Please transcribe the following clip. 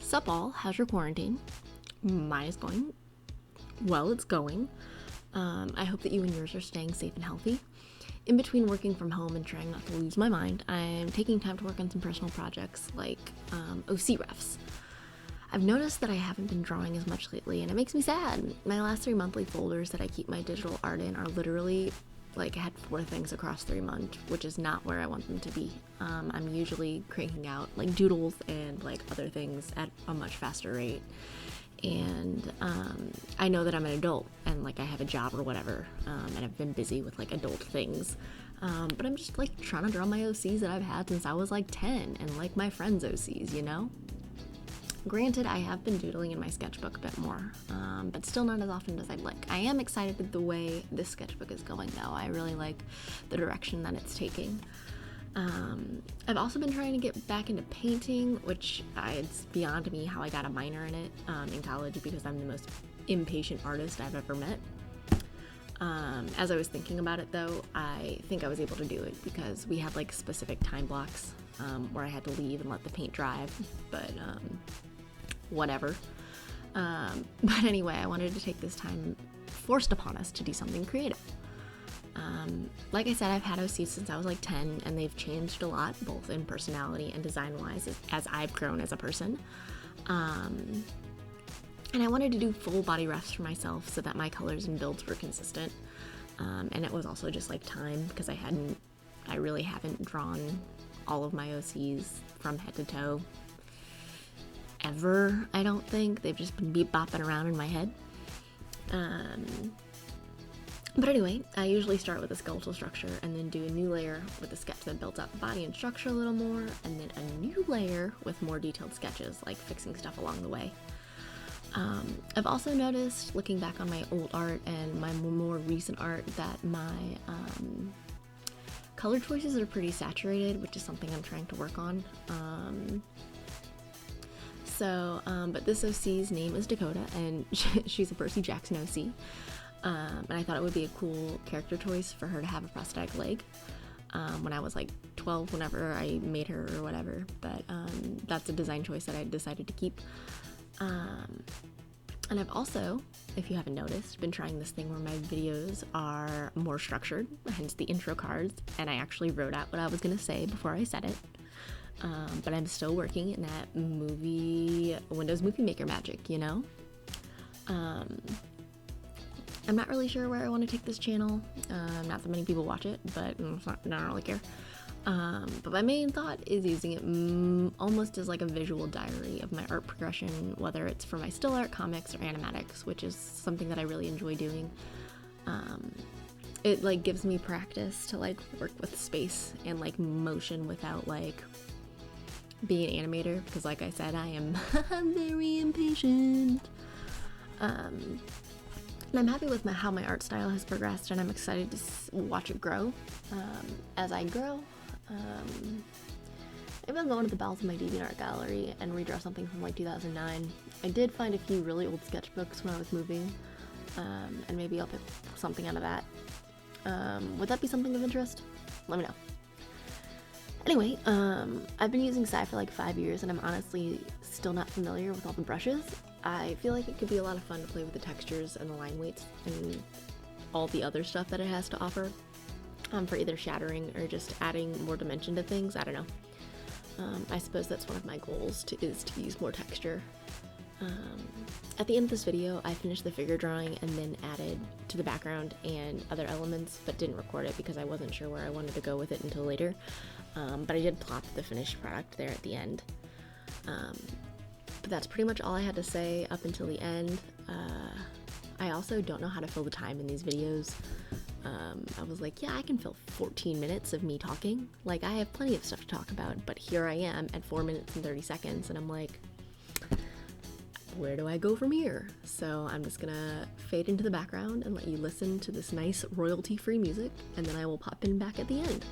Sup all, how's your quarantine? Mine is going well, it's going. I hope that you and yours are staying safe and healthy. In between working from home and trying not to lose my mind, I'm taking time to work on some personal projects like OC refs. I've noticed that I haven't been drawing as much lately, and it makes me sad. My last 3 monthly folders that I keep my digital art in are literally like I had 4 things across 3 months, which is not where I want them to be. I'm usually cranking out like doodles and like other things at a much faster rate. And I know that I'm an adult and like I have a job or whatever, and I've been busy with like adult things. But I'm just like trying to draw my OCs that I've had since I was like 10 and like my friends' OCs, you know? Granted, I have been doodling in my sketchbook a bit more, but still not as often as I'd like. I am excited with the way this sketchbook is going, though. I really like the direction that it's taking. I've also been trying to get back into painting, which it's beyond me how I got a minor in it in college because I'm the most impatient artist I've ever met. As I was thinking about it, though, I think I was able to do it because we had like specific time blocks where I had to leave and let the paint dry, but whatever. But anyway, I wanted to take this time forced upon us to do something creative. Like I said, I've had OCs since I was like 10, and they've changed a lot, both in personality and design-wise, as I've grown as a person. And I wanted to do full body refs for myself so that my colors and builds were consistent. And it was also just like time because I really haven't drawn all of my OCs from head to toe ever, I don't think. They've just been bopping around in my head. But anyway, I usually start with a skeletal structure and then do a new layer with a sketch that builds out the body and structure a little more, and then a new layer with more detailed sketches, like fixing stuff along the way. I've also noticed, looking back on my old art and my more recent art, that my color choices are pretty saturated, which is something I'm trying to work on. But this OC's name is Dakota, and she's a Percy Jackson OC. And I thought it would be a cool character choice for her to have a prosthetic leg when I was like 12, whenever I made her or whatever. But that's a design choice that I decided to keep. And I've also, if you haven't noticed, been trying this thing where my videos are more structured, hence the intro cards, and I actually wrote out what I was going to say before I said it. But I'm still working in that Windows Movie Maker magic, you know? I'm not really sure where I want to take this channel. Not that many people watch it, but I don't really care. But my main thought is using it almost as like a visual diary of my art progression, whether it's for my still art, comics, or animatics, which is something that I really enjoy doing. It like gives me practice to like work with space and like motion without like being an animator, because like I said, I am very impatient. And I'm happy with how my art style has progressed, and I'm excited to watch it grow. As I grow, maybe I'll go into the bowels of my DeviantArt gallery and redraw something from like 2009. I did find a few really old sketchbooks when I was moving, and maybe I'll pick something out of that. Would that be something of interest? Let me know. Anyway, I've been using Sci for like 5 years, and I'm honestly still not familiar with all the brushes. I feel like it could be a lot of fun to play with the textures and the line weights and all the other stuff that it has to offer, for either shattering or just adding more dimension to things. I don't know. I suppose that's one of my goals is to use more texture. At the end of this video, I finished the figure drawing and then added to the background and other elements, but didn't record it because I wasn't sure where I wanted to go with it until later. But I did plop the finished product there at the end. But that's pretty much all I had to say up until the end. I also don't know how to fill the time in these videos. I was like, yeah, I can fill 14 minutes of me talking. Like, I have plenty of stuff to talk about, but here I am at 4 minutes and 30 seconds, and I'm like, where do I go from here? So I'm just gonna fade into the background and let you listen to this nice royalty-free music, and then I will pop in back at the end.